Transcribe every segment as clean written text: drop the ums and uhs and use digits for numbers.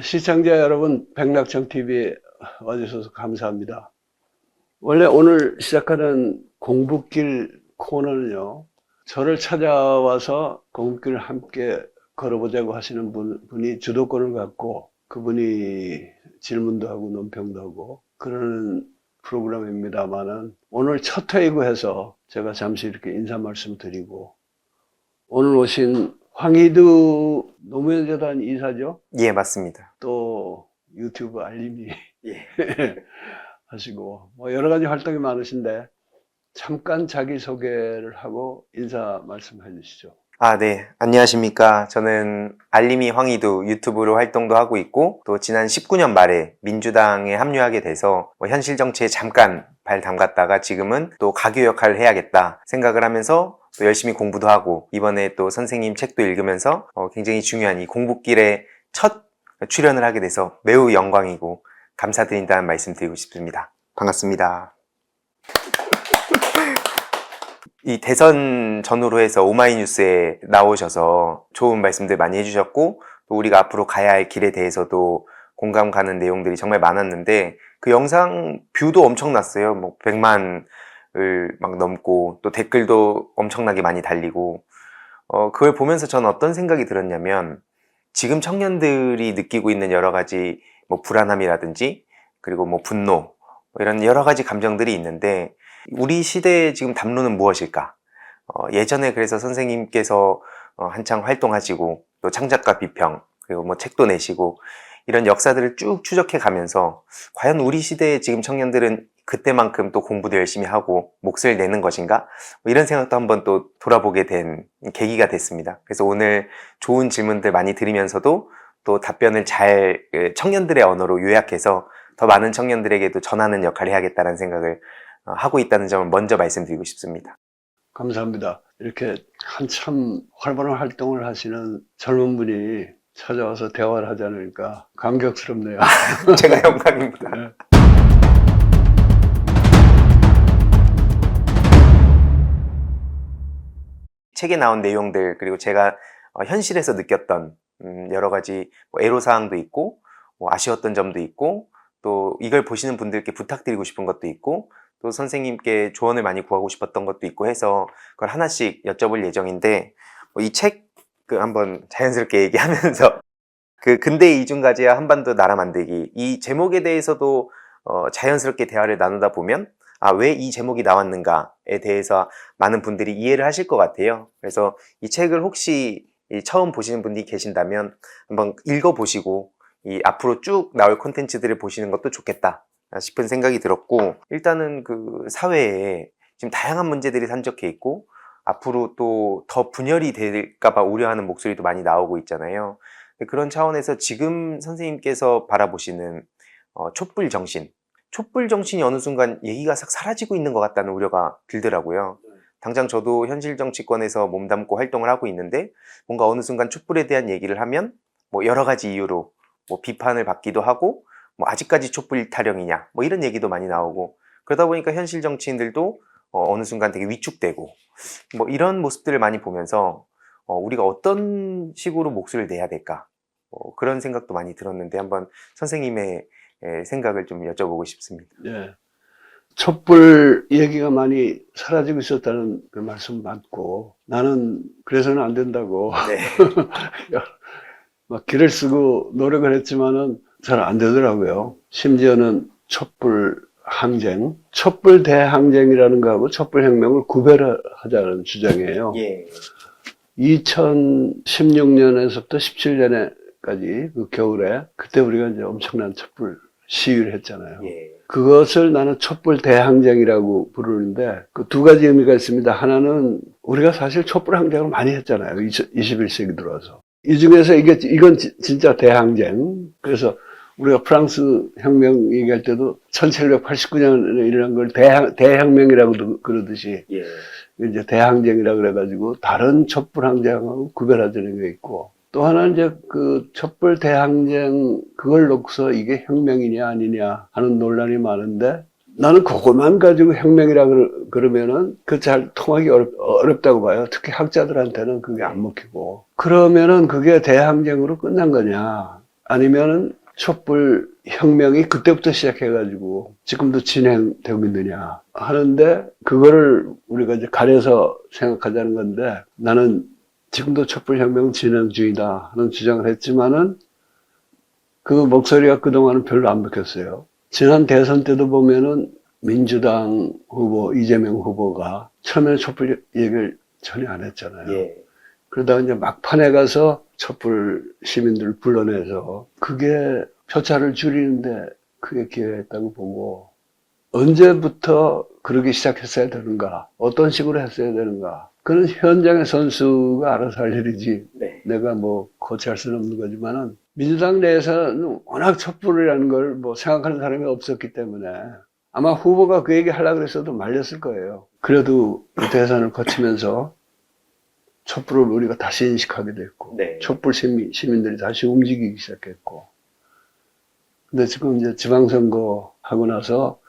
시청자 여러분, 백낙천TV에 와주셔서 감사합니다. 원래 오늘 시작하는 공부길 코너는요, 저를 찾아와서 공부길을 함께 걸어보자고 하시는 분이 주도권을 갖고 그분이 질문도 하고 논평도 하고 그러는 프로그램입니다만은 오늘 첫 회이고 해서 제가 잠시 이렇게 인사 말씀 드리고 오늘 오신 황희두 노무현재단 이사죠? 예, 맞습니다. 또 유튜브 알림이 예. 하시고 뭐 여러 가지 활동이 많으신데 잠깐 자기소개를 하고 인사 말씀해 주시죠. 네. 안녕하십니까. 저는 알림이 황희두 유튜브로 활동도 하고 있고, 또 지난 19년 말에 민주당에 합류하게 돼서 현실 정치에 잠깐 발 담갔다가 지금은 또 가교 역할을 해야겠다 생각을 하면서 또 열심히 공부도 하고, 이번에 또 선생님 책도 읽으면서 굉장히 중요한 이 공부길에 첫 출연을 하게 돼서 매우 영광이고 감사드린다는 말씀 드리고 싶습니다. 반갑습니다. 이 대선 전후로 해서 오마이뉴스에 나오셔서 좋은 말씀들 많이 해주셨고, 또 우리가 앞으로 가야 할 길에 대해서도 공감 가는 내용들이 정말 많았는데, 그 영상 뷰도 엄청났어요. 뭐 100만을 막 넘고, 또 댓글도 엄청나게 많이 달리고, 그걸 보면서 저는 어떤 생각이 들었냐면, 지금 청년들이 느끼고 있는 여러 가지 뭐 불안함이라든지, 그리고 뭐 분노, 이런 여러 가지 감정들이 있는데, 우리 시대의 지금 담론은 무엇일까? 예전에 그래서 선생님께서 한창 활동하시고, 또 창작가 비평, 그리고 뭐 책도 내시고, 이런 역사들을 쭉 추적해 가면서, 과연 우리 시대의 지금 청년들은 그때만큼 또 공부도 열심히 하고, 몫을 내는 것인가? 뭐 이런 생각도 한번 또 돌아보게 된 계기가 됐습니다. 그래서 오늘 좋은 질문들 많이 드리면서도, 또 답변을 잘 청년들의 언어로 요약해서 더 많은 청년들에게도 전하는 역할을 해야겠다는 생각을 하고 있다는 점을 먼저 말씀드리고 싶습니다. 감사합니다. 이렇게 한참 활발한 활동을 하시는 젊은 분이 찾아와서 대화를 하지 않으니까 감격스럽네요. 제가 영광입니다. 네. 책에 나온 내용들, 그리고 제가 현실에서 느꼈던 여러 가지 애로사항도 있고, 아쉬웠던 점도 있고, 또 이걸 보시는 분들께 부탁드리고 싶은 것도 있고, 또 선생님께 조언을 많이 구하고 싶었던 것도 있고 해서 그걸 하나씩 여쭤볼 예정인데, 이 책 한번 자연스럽게 얘기하면서 그 근대의 이중가제와 한반도 나라 만들기, 이 제목에 대해서도 자연스럽게 대화를 나누다 보면 왜 이 제목이 나왔는가에 대해서 많은 분들이 이해를 하실 것 같아요. 그래서 이 책을 혹시 처음 보시는 분들이 계신다면 한번 읽어보시고 이 앞으로 쭉 나올 콘텐츠들을 보시는 것도 좋겠다 싶은 생각이 들었고, 일단은 그 사회에 지금 다양한 문제들이 산적해 있고, 앞으로 또 더 분열이 될까봐 우려하는 목소리도 많이 나오고 있잖아요. 그런 차원에서 지금 선생님께서 바라보시는 촛불 정신이 어느 순간 얘기가 싹 사라지고 있는 것 같다는 우려가 들더라고요. 당장 저도 현실 정치권에서 몸담고 활동을 하고 있는데, 뭔가 어느 순간 촛불에 대한 얘기를 하면 뭐 여러 가지 이유로 뭐 비판을 받기도 하고, 뭐 아직까지 촛불 타령이냐 뭐 이런 얘기도 많이 나오고, 그러다 보니까 현실 정치인들도 어느 순간 되게 위축되고, 뭐 이런 모습들을 많이 보면서 우리가 어떤 식으로 목소리를 내야 될까, 그런 생각도 많이 들었는데, 한번 선생님의 생각을 좀 여쭤보고 싶습니다. 예. 촛불 얘기가 많이 사라지고 있었다는 그 말씀 맞고, 나는 그래서는 안 된다고 네. 막 길을 쓰고 노력을 했지만은 잘 안 되더라고요. 심지어는 촛불 항쟁, 촛불 대항쟁이라는 거하고 촛불 혁명을 구별하자는 주장이에요. 예. 2016년에서부터 17년에까지 그 겨울에 그때 우리가 이제 엄청난 촛불 시위를 했잖아요. 예. 그것을 나는 촛불 대항쟁이라고 부르는데 그 두 가지 의미가 있습니다. 하나는 우리가 사실 촛불 항쟁을 많이 했잖아요. 21세기 들어와서. 이 중에서 이건 진짜 대항쟁. 그래서 우리가 프랑스 혁명 얘기할 때도 1789년에 일어난 걸 대혁명이라고도 그러듯이 예. 이제 대항쟁이라고 그래가지고 다른 촛불 항쟁하고 구별하자는 게 있고, 또 하나는 이제 그 촛불 대항쟁 그걸 놓고서 이게 혁명이냐 아니냐 하는 논란이 많은데, 나는 그것만 가지고 혁명이라 그러면은 그 잘 통하기 어렵다고 봐요. 특히 학자들한테는 그게 안 먹히고. 그러면은 그게 대항쟁으로 끝난 거냐? 아니면은 촛불 혁명이 그때부터 시작해가지고 지금도 진행되고 있느냐 하는데 그거를 우리가 이제 가려서 생각하자는 건데 나는 지금도 촛불 혁명 진행 중이다 하는 주장을 했지만은 그 목소리가 그동안은 별로 안 바뀌었어요. 지난 대선 때도 보면은 민주당 후보, 이재명 후보가 처음에 촛불 얘기를 전혀 안 했잖아요. 예. 그러다가 이제 막판에 가서 촛불 시민들을 불러내서 그게 표차를 줄이는데 그게 기여했다고 보고 언제부터 그러기 시작했어야 되는가, 어떤 식으로 했어야 되는가. 그건 현장의 선수가 알아서 할 일이지 네. 내가 뭐 고치할 수는 없는 거지만은 민주당 내에서는 워낙 촛불이라는 걸 뭐 생각하는 사람이 없었기 때문에 아마 후보가 그 얘기 하려고 그랬어도 말렸을 거예요. 그래도 이 대선을 거치면서 촛불을 우리가 다시 인식하게 됐고, 네. 촛불 시민들이 다시 움직이기 시작했고. 근데 지금 이제 지방선거 하고 나서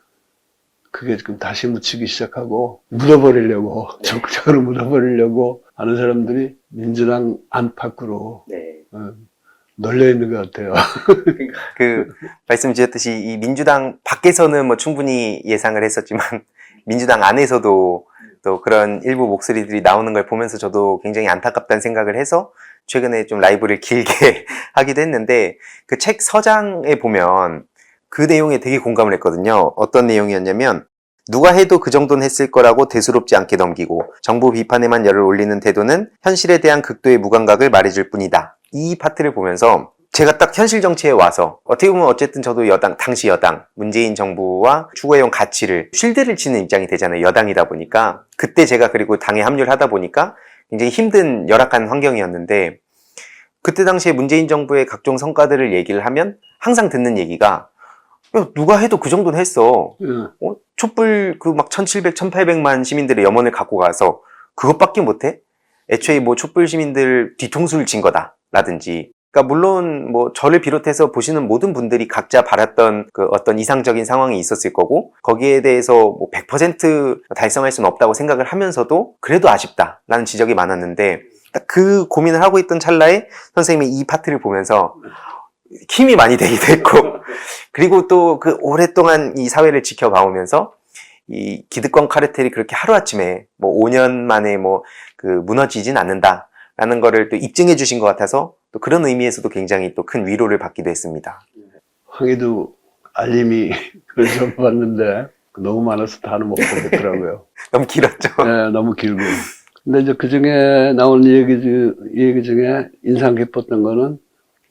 그게 지금 다시 묻히기 시작하고, 묻어버리려고, 적극적으로 묻어버리려고 하는 사람들이 민주당 안팎으로 네. 널려 있는 것 같아요. 그 말씀 주셨듯이 이 민주당 밖에서는 뭐 충분히 예상을 했었지만 민주당 안에서도 또 그런 일부 목소리들이 나오는 걸 보면서 저도 굉장히 안타깝다는 생각을 해서 최근에 좀 라이브를 길게 하기도 했는데 그 책 서장에 보면 그 내용에 되게 공감을 했거든요. 어떤 내용이었냐면 누가 해도 그 정도는 했을 거라고 대수롭지 않게 넘기고 정부 비판에만 열을 올리는 태도는 현실에 대한 극도의 무감각을 말해줄 뿐이다. 이 파트를 보면서 제가 딱 현실 정치에 와서 어떻게 보면 어쨌든 저도 당시 여당, 문재인 정부와 추구해온 가치를 쉴드를 치는 입장이 되잖아요. 여당이다 보니까. 그때 제가 그리고 당에 합류를 하다 보니까 굉장히 힘든 열악한 환경이었는데 그때 당시에 문재인 정부의 각종 성과들을 얘기를 하면 항상 듣는 얘기가 야, 누가 해도 그 정도는 했어. 촛불 그 막 1700, 1800만 시민들의 염원을 갖고 가서 그것밖에 못해? 애초에 뭐 촛불 시민들 뒤통수를 친 거다. 라든지. 그러니까 물론 뭐 저를 비롯해서 보시는 모든 분들이 각자 바랐던 그 어떤 이상적인 상황이 있었을 거고 거기에 대해서 뭐 100% 달성할 수는 없다고 생각을 하면서도 그래도 아쉽다라는 지적이 많았는데 딱 그 고민을 하고 있던 찰나에 선생님이 이 파트를 보면서 힘이 많이 되기도 했고 그리고 또 그 오랫동안 이 사회를 지켜봐오면서 이 기득권 카르텔이 그렇게 하루아침에 뭐 5년 만에 뭐 그 무너지진 않는다 라는 거를 또 입증해 주신 것 같아서 또 그런 의미에서도 굉장히 또 큰 위로를 받기도 했습니다. 황희도 알림이 그걸 좀 봤는데 너무 많아서 다는 못 보겠더라고요. 너무 길었죠? 네, 너무 길고. 근데 이제 그 중에 나온 얘기 중에 인상 깊었던 거는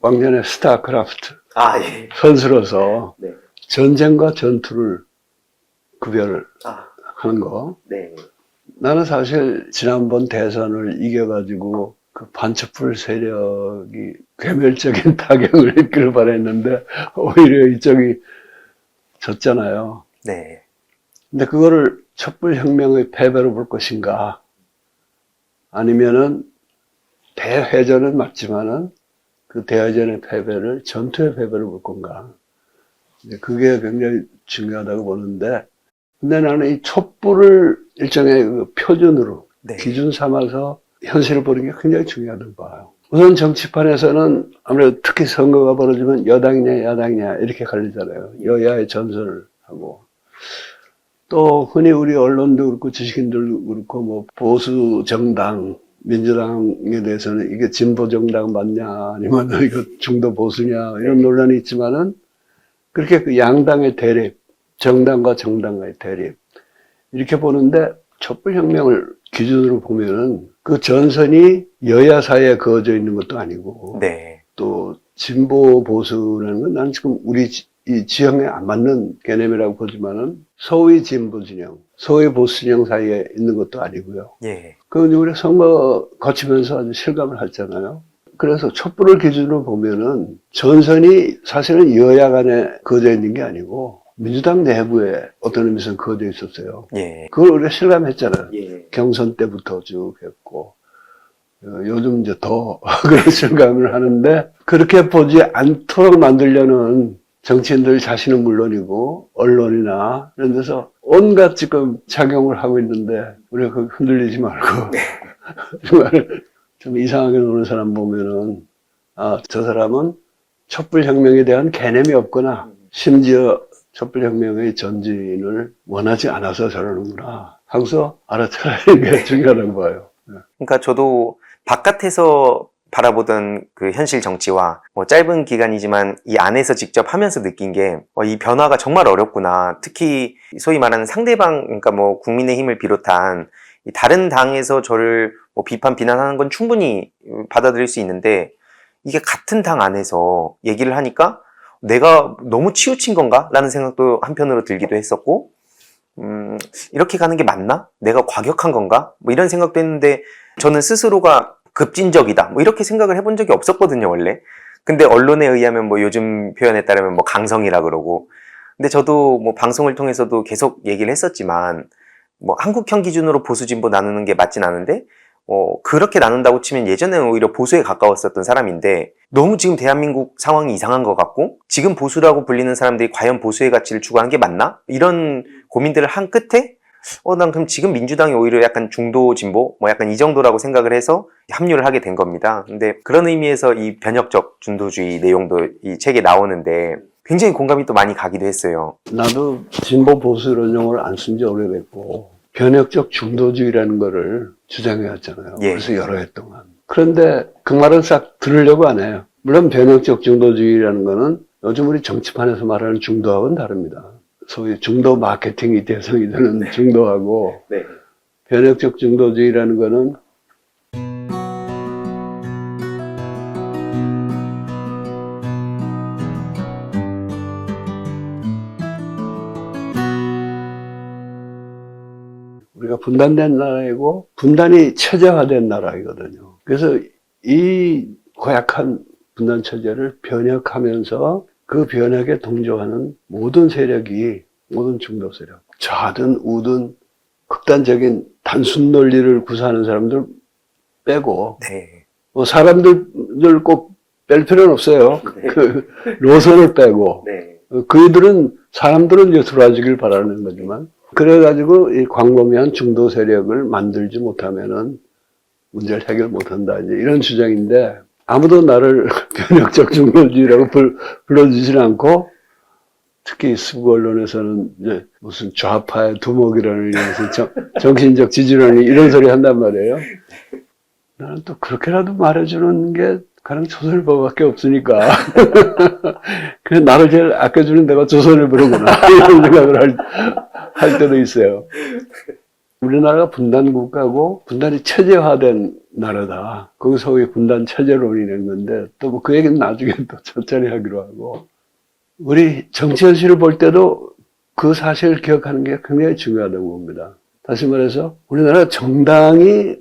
왕년의 스타크래프트. 아, 예. 선수로서 네. 전쟁과 전투를 구별하는 거. 네. 나는 사실 지난번 대선을 이겨가지고 그 반촛불 세력이 괴멸적인 타격을 입기를 바랬는데 오히려 이쪽이 졌잖아요. 네. 근데 그거를 촛불혁명의 패배로 볼 것인가 아니면은 대회전은 맞지만은 그 대회전의 패배를 전투의 패배로 볼 건가. 그게 굉장히 중요하다고 보는데 근데 나는 이 촛불을 일종의 그 표준으로 네. 기준 삼아서 현실을 보는 게 굉장히 중요하다고 봐요. 우선 정치판에서는 아무래도 특히 선거가 벌어지면 여당이냐 야당이냐 이렇게 갈리잖아요. 여야의 전선을 하고 또 흔히 우리 언론도 그렇고 지식인들도 그렇고 뭐 보수 정당 민주당에 대해서는 이게 진보 정당 맞냐 아니면 이거 중도 보수냐 이런 논란이 있지만은 그렇게 그 양당의 대립 정당과 정당과의 대립 이렇게 보는데 촛불혁명을 기준으로 보면은 그 전선이 여야 사이에 그어져 있는 것도 아니고 네. 또 진보 보수라는 건 나는 지금 우리 이 지형에 안 맞는 개념이라고 보지만은 소위 진보 진영, 소위 보수 진영 사이에 있는 것도 아니고요. 예. 그건 우리 선거 거치면서 아주 실감을 했잖아요. 그래서 촛불을 기준으로 보면은 전선이 사실은 여야 간에 그어져 있는 게 아니고 민주당 내부에 어떤 의미에서는 그어져 있었어요. 예. 그걸 우리가 실감했잖아요. 예. 경선 때부터 쭉 했고 요즘 이제 더 그런 실감을 하는데 그렇게 보지 않도록 만들려는 정치인들 자신은 물론이고 언론이나 이런 데서 온갖 지금 작용을 하고 있는데 우리가 그 흔들리지 말고 정말 좀 이상하게 노는 사람 보면은 아, 저 사람은 촛불혁명에 대한 개념이 없거나 심지어 촛불혁명의 전진을 원하지 않아서 저러는구나 하고서 알아차리는 게 중요하다고 봐요. 그러니까 저도 바깥에서 바라보던 그 현실 정치와 뭐 짧은 기간이지만 이 안에서 직접 하면서 느낀 게 이 변화가 정말 어렵구나. 특히 소위 말하는 상대방, 그러니까 뭐 국민의힘을 비롯한 이 다른 당에서 저를 뭐 비난하는 건 충분히 받아들일 수 있는데 이게 같은 당 안에서 얘기를 하니까 내가 너무 치우친 건가? 라는 생각도 한편으로 들기도 했었고 이렇게 가는 게 맞나? 내가 과격한 건가? 뭐 이런 생각도 했는데 저는 스스로가 급진적이다. 뭐 이렇게 생각을 해본 적이 없었거든요, 원래. 근데 언론에 의하면 뭐 요즘 표현에 따르면 뭐 강성이라 그러고. 근데 저도 뭐 방송을 통해서도 계속 얘기를 했었지만 뭐 한국형 기준으로 보수 진보 나누는 게 맞진 않은데 그렇게 나눈다고 치면 예전에는 오히려 보수에 가까웠었던 사람인데 너무 지금 대한민국 상황이 이상한 것 같고 지금 보수라고 불리는 사람들이 과연 보수의 가치를 추구하는 게 맞나? 이런 고민들을 한 끝에 난 그럼 지금 민주당이 오히려 약간 중도 진보? 뭐 약간 이 정도라고 생각을 해서 합류를 하게 된 겁니다. 근데 그런 의미에서 이 변혁적 중도주의 내용도 이 책에 나오는데 굉장히 공감이 또 많이 가기도 했어요. 나도 진보 보수 이런 용어를 안 쓴 지 오래됐고 변혁적 중도주의라는 거를 주장해왔잖아요. 예. 그래서 여러 해 동안. 그런데 그 말은 싹 들으려고 안 해요. 물론 변혁적 중도주의라는 거는 요즘 우리 정치판에서 말하는 중도하고는 다릅니다. 소위 중도 마케팅이 대성이 되는 중도하고 네. 변혁적 중도주의라는 거는 우리가 분단된 나라이고 분단이 체제화된 나라이거든요. 그래서 이 고약한 분단 체제를 변혁하면서 그 변혁에 동조하는 모든 세력이 모든 중도 세력, 좌든 우든 극단적인 단순 논리를 구사하는 사람들 빼고 네. 뭐 사람들 꼭 뺄 필요는 없어요. 네. 그 노선을 빼고 네. 사람들은 이제 들어와주길 바라는 거지만 그래가지고 이 광범위한 중도 세력을 만들지 못하면은 문제를 해결 못한다. 이제 이런 주장인데 아무도 나를 변혁적 중도주의라고 불러주지는 않고 특히 수구 언론에서는 이제 무슨 좌파의 두목이라는 무슨 정신적 지지라는 이런 소리 한단 말이에요. 나는 또 그렇게라도 말해주는 게 가령 조선일보밖에 없으니까 그래 나를 제일 아껴주는 데가 조선일보구나 이런 생각을 할 때도 있어요. 우리나라가 분단 국가고 분단이 체제화된 나라다. 거기서 소위 분단 체제론이 된 건데 또 뭐 그 얘기는 나중에 또 천천히 하기로 하고 우리 정치 현실을 볼 때도 그 사실을 기억하는 게 굉장히 중요하다고 봅니다. 다시 말해서 우리나라 정당이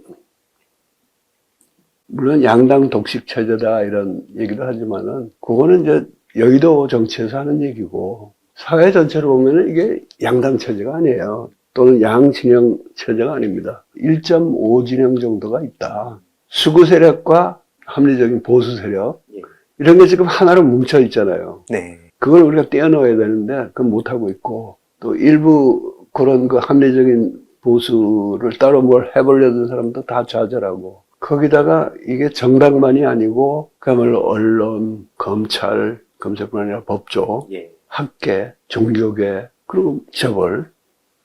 물론 양당 독식 체제다 이런 얘기도 하지만은 그거는 이제 여의도 정치에서 하는 얘기고 사회 전체로 보면은 이게 양당 체제가 아니에요. 또는 양진영 체제가 아닙니다. 1.5진영 정도가 있다. 수구 세력과 합리적인 보수 세력 이런 게 지금 하나로 뭉쳐 있잖아요. 네. 그걸 우리가 떼어넣어야 되는데 그건 못하고 있고 또 일부 그런 그 합리적인 보수를 따로 뭘 해보려던 사람도 다 좌절하고 거기다가 이게 정당만이 아니고 그야말로 언론, 검찰뿐 아니라 법조, 예. 학계, 종교계 그리고 재벌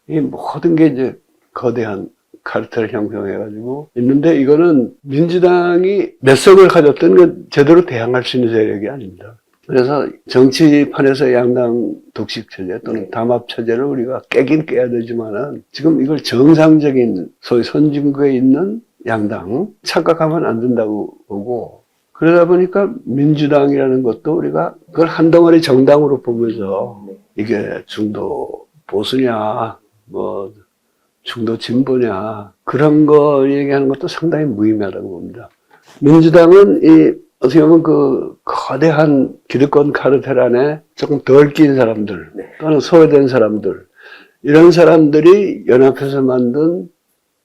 이 모든 게 이제 거대한 카르텔을 형성해가지고 있는데 이거는 민주당이 몇 석을 가졌든 그 제대로 대항할 수 있는 세력이 아닙니다. 그래서 정치판에서 양당 독식 체제 또는 담합 체제를 우리가 깨긴 깨야 되지만은 지금 이걸 정상적인 소위 선진국에 있는 양당 착각하면 안 된다고 보고 그러다 보니까 민주당이라는 것도 우리가 그걸 한 덩어리 정당으로 보면서 이게 중도 보수냐 뭐 중도 진보냐 그런 거 얘기하는 것도 상당히 무의미하다고 봅니다. 민주당은 이 어떻게 보면 그 거대한 기득권 카르텔 안에 조금 덜 낀 사람들 또는 소외된 사람들 이런 사람들이 연합해서 만든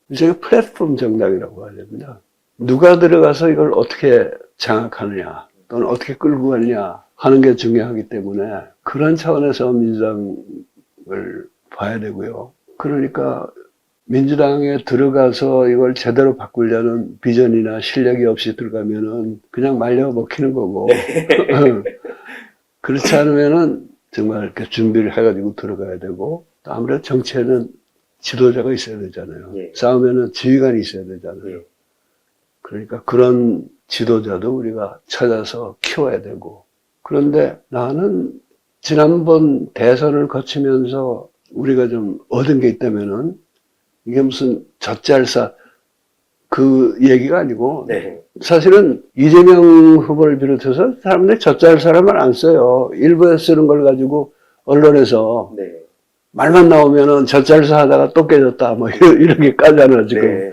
일종의 플랫폼 정당이라고 해야 됩니다. 누가 들어가서 이걸 어떻게 장악하느냐 또는 어떻게 끌고 가느냐 하는 게 중요하기 때문에 그런 차원에서 민주당을 봐야 되고요. 그러니까 민주당에 들어가서 이걸 제대로 바꾸려는 비전이나 실력이 없이 들어가면은 그냥 말려 먹히는 거고. 그렇지 않으면은 정말 이렇게 준비를 해가지고 들어가야 되고, 또 아무래도 정치에는 지도자가 있어야 되잖아요. 예. 싸우면은 지휘관이 있어야 되잖아요. 예. 그러니까 그런 지도자도 우리가 찾아서 키워야 되고. 그런데 나는 지난번 대선을 거치면서 우리가 좀 얻은 게 있다면은 이게 무슨 젖잘사 그 얘기가 아니고 네. 사실은 이재명 후보를 비롯해서 사람들이 젖잘 사람을 안 써요. 일부에 쓰는 걸 가지고 언론에서 네. 말만 나오면은 젖잘사 하다가 또 깨졌다 뭐 이렇게 까잖아 지금. 네.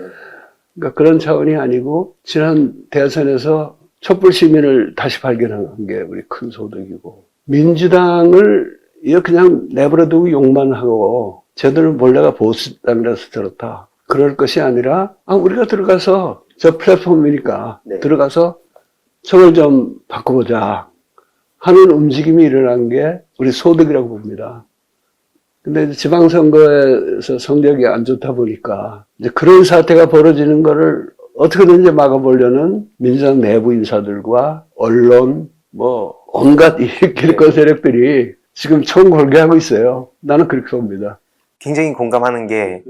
그러니까 그런 차원이 아니고 지난 대선에서 촛불 시민을 다시 발견한 게 우리 큰 소득이고, 민주당을 이거 그냥 내버려두고 욕만 하고 쟤들 몰래가 보수당이라서 저렇다 그럴 것이 아니라 우리가 들어가서 저 플랫폼이니까 네. 들어가서 저걸 좀 바꿔보자 하는 움직임이 일어난 게 우리 소득이라고 봅니다. 근데 이제 지방선거에서 성적이 안 좋다 보니까 이제 그런 사태가 벌어지는 거를 어떻게든지 막아보려는 민주당 내부 인사들과 언론, 뭐 온갖 이 길건 세력들이 지금 총궐개하고 있어요. 나는 그렇게 봅니다. 굉장히 공감하는 게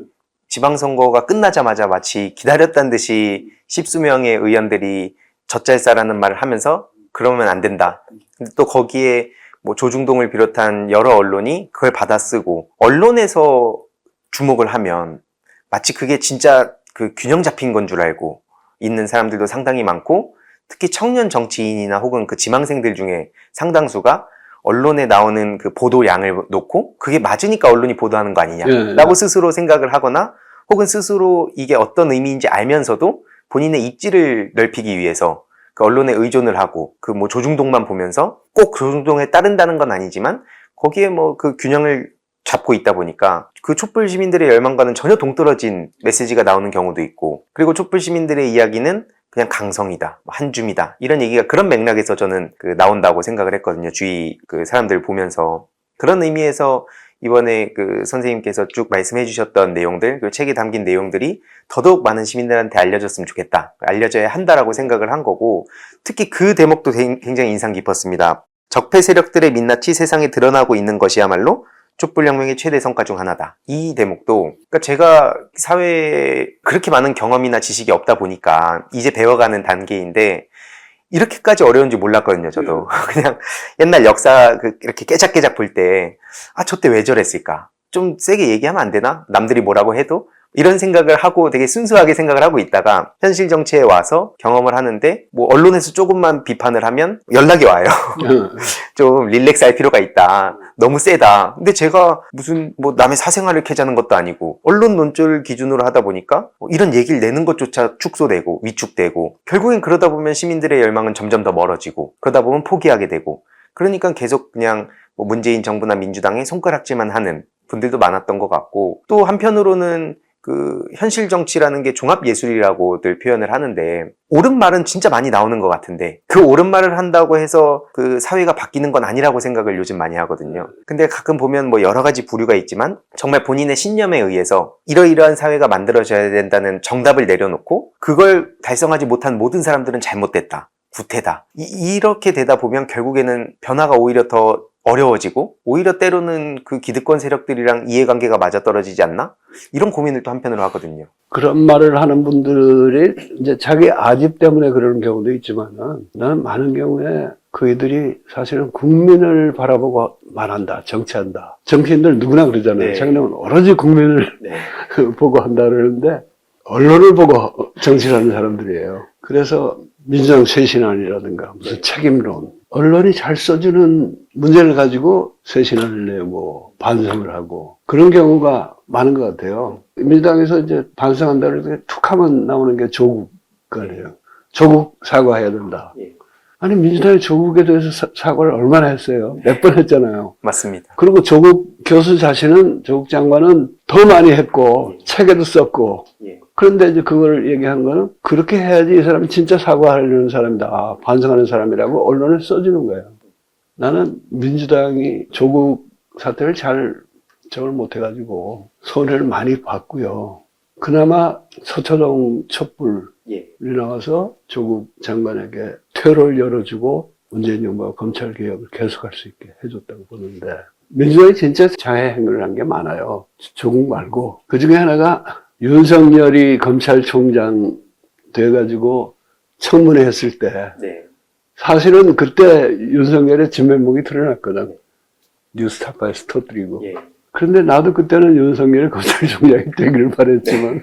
지방선거가 끝나자마자 마치 기다렸다는 듯이 십수명의 의원들이 젖잘싸라는 말을 하면서 그러면 안 된다. 근데 또 거기에 뭐 조중동을 비롯한 여러 언론이 그걸 받아쓰고 언론에서 주목을 하면 마치 그게 진짜 그 균형 잡힌 건 줄 알고 있는 사람들도 상당히 많고, 특히 청년 정치인이나 혹은 그 지망생들 중에 상당수가 언론에 나오는 그 보도량을 놓고 그게 맞으니까 언론이 보도하는 거 아니냐라고 스스로 생각을 하거나, 혹은 스스로 이게 어떤 의미인지 알면서도 본인의 입지를 넓히기 위해서 그 언론에 의존을 하고 그 뭐 조중동만 보면서 꼭 조중동에 따른다는 건 아니지만 거기에 뭐 그 균형을 잡고 있다 보니까 그 촛불 시민들의 열망과는 전혀 동떨어진 메시지가 나오는 경우도 있고, 그리고 촛불 시민들의 이야기는 그냥 강성이다, 한줌이다, 이런 얘기가 그런 맥락에서 저는 그 나온다고 생각을 했거든요. 주위 그 사람들 보면서. 그런 의미에서 이번에 그 선생님께서 쭉 말씀해 주셨던 내용들, 그 책에 담긴 내용들이 더더욱 많은 시민들한테 알려졌으면 좋겠다, 알려져야 한다라고 생각을 한 거고, 특히 그 대목도 굉장히 인상 깊었습니다. 적폐 세력들의 민낯이 세상에 드러나고 있는 것이야말로 촛불혁명의 최대 성과 중 하나다. 이 대목도, 그러니까 제가 사회에 그렇게 많은 경험이나 지식이 없다 보니까 이제 배워가는 단계인데 이렇게까지 어려운지 몰랐거든요, 저도. 그냥 옛날 역사 이렇게 깨작깨작 볼 때, 저 때 왜 저랬을까? 좀 세게 얘기하면 안 되나? 남들이 뭐라고 해도? 이런 생각을 하고 되게 순수하게 생각을 하고 있다가 현실 정치에 와서 경험을 하는데, 뭐 언론에서 조금만 비판을 하면 연락이 와요. 좀 릴렉스 할 필요가 있다. 너무 세다. 근데 제가 무슨 뭐 남의 사생활을 캐자는 것도 아니고 언론 논조를 기준으로 하다 보니까 이런 얘기를 내는 것조차 축소되고 위축되고, 결국엔 그러다 보면 시민들의 열망은 점점 더 멀어지고, 그러다 보면 포기하게 되고, 그러니까 계속 그냥 뭐 문재인 정부나 민주당에 손가락질만 하는 분들도 많았던 것 같고, 또 한편으로는 그 현실 정치라는 게 종합 예술이라고들 표현을 하는데, 옳은 말은 진짜 많이 나오는 것 같은데 그 옳은 말을 한다고 해서 그 사회가 바뀌는 건 아니라고 생각을 요즘 많이 하거든요. 근데 가끔 보면 뭐 여러 가지 부류가 있지만 정말 본인의 신념에 의해서 이러이러한 사회가 만들어져야 된다는 정답을 내려놓고 그걸 달성하지 못한 모든 사람들은 잘못됐다, 구태다, 이렇게 되다 보면 결국에는 변화가 오히려 더 어려워지고, 오히려 때로는 그 기득권 세력들이랑 이해관계가 맞아떨어지지 않나? 이런 고민을 또 한편으로 하거든요. 그런 말을 하는 분들이 이제 자기 아집 때문에 그러는 경우도 있지만은, 나는 많은 경우에 그이들이 사실은 국민을 바라보고 말한다, 정치한다. 정치인들 누구나 그러잖아요. 네. 자기는 오로지 국민을 보고 한다 그러는데 언론을 보고 정치를 하는 사람들이에요. 그래서 민주당 쇄신안이라든가 무슨 책임론, 언론이 잘 써주는 문제를 가지고 쇄신안을 내고 반성을 하고 그런 경우가 많은 것 같아요. 민주당에서 이제 반성한다 그러는데 툭 하면 나오는 게 조국 거예요. 조국 사과해야 된다. 아니, 민주당이 조국에 대해서 사과를 얼마나 했어요? 몇 번 했잖아요. 맞습니다. 그리고 조국 교수 자신은, 조국 장관은 더 많이 했고 책에도 썼고, 그런데 이제 그걸 얘기한 거는 그렇게 해야지 이 사람이 진짜 사과하려는 사람이다, 반성하는 사람이라고 언론에 써주는 거예요. 나는 민주당이 조국 사태를 잘 저걸 못해가지고 손해를 많이 봤고요. 그나마 서초동 촛불이 예. 나와서 조국 장관에게 퇴로를 열어주고 문재인 정부가 검찰 개혁을 계속할 수 있게 해줬다고 보는데 민주당이 진짜 자해 행위를 한 게 많아요. 조국 말고. 그 중에 하나가 윤석열이 검찰총장 돼가지고 청문회 했을 때 네. 사실은 그때 윤석열의 진면목이 드러났거든. 뉴스타파에서 터뜨리고. 예. 그런데 나도 그때는 윤석열이 검찰총장이 되기를 바랬지만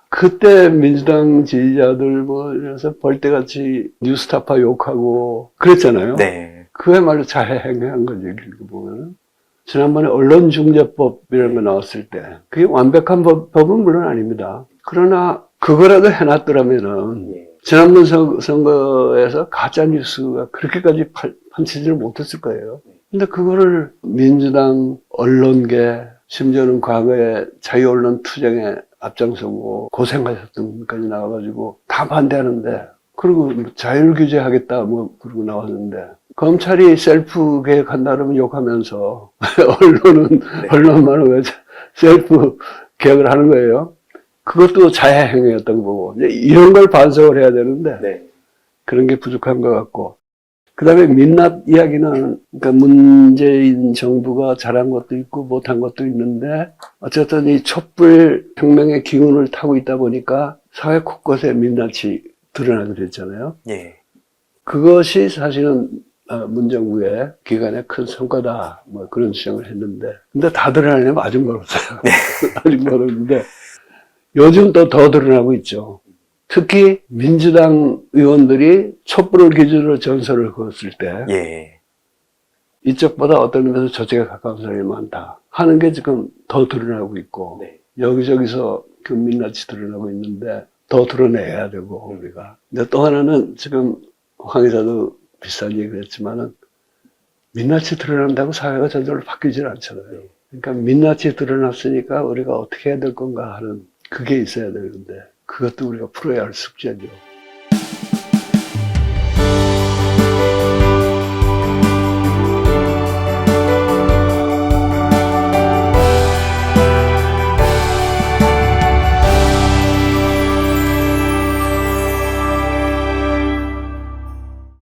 그때 민주당 지지자들 뭐 이래서 벌떼같이 뉴스타파 욕하고 그랬잖아요. 네. 그야말로 자해 행위한 거지, 이렇게 보면은. 지난번에 언론중재법이라는 거 나왔을 때 그게 완벽한 법은 물론 아닙니다. 그러나 그거라도 해놨더라면은 예. 지난번 선거에서 가짜뉴스가 그렇게까지 판치지를 못했을 거예요. 근데 그거를 민주당 언론계, 심지어는 과거에 자유언론 투쟁에 앞장서고 고생하셨던 분까지 나와가지고 다 반대하는데, 그리고 자율규제하겠다 뭐 그러고 나왔는데, 검찰이 셀프 개혁한다 그러면 욕하면서 언론만은 왜 셀프 개혁을 하는 거예요? 그것도 자해 행위였던 거고, 이런 걸 반성을 해야 되는데 네. 그런 게 부족한 것 같고. 그 다음에 민낯 이야기는, 그러니까 문재인 정부가 잘한 것도 있고 못한 것도 있는데, 어쨌든 이 촛불 혁명의 기운을 타고 있다 보니까 사회 곳곳에 민낯이 드러나게 됐잖아요. 예. 그것이 사실은 문정부의 기간의 큰 성과다, 뭐 그런 주장을 했는데, 근데 다 드러나려면 아직 멀었어요. 아직 멀었는데, 요즘 또 더 드러나고 있죠. 특히 민주당 의원들이 촛불을 기준으로 전설을 그었을 때 예. 이쪽보다 어떤 면에서 저쪽에 가까운 사람이 많다 하는 게 지금 더 드러나고 있고, 네. 여기저기서 그 민낯이 드러나고 있는데 더 드러내야 되고 우리가. 근데 또 하나는 지금 황 기자도 비슷한 얘기를 했지만은 민낯이 드러난다고 사회가 저절로 바뀌질 않잖아요. 그러니까 민낯이 드러났으니까 우리가 어떻게 해야 될 건가 하는 그게 있어야 되는데 그것도 우리가 풀어야 할 숙제죠.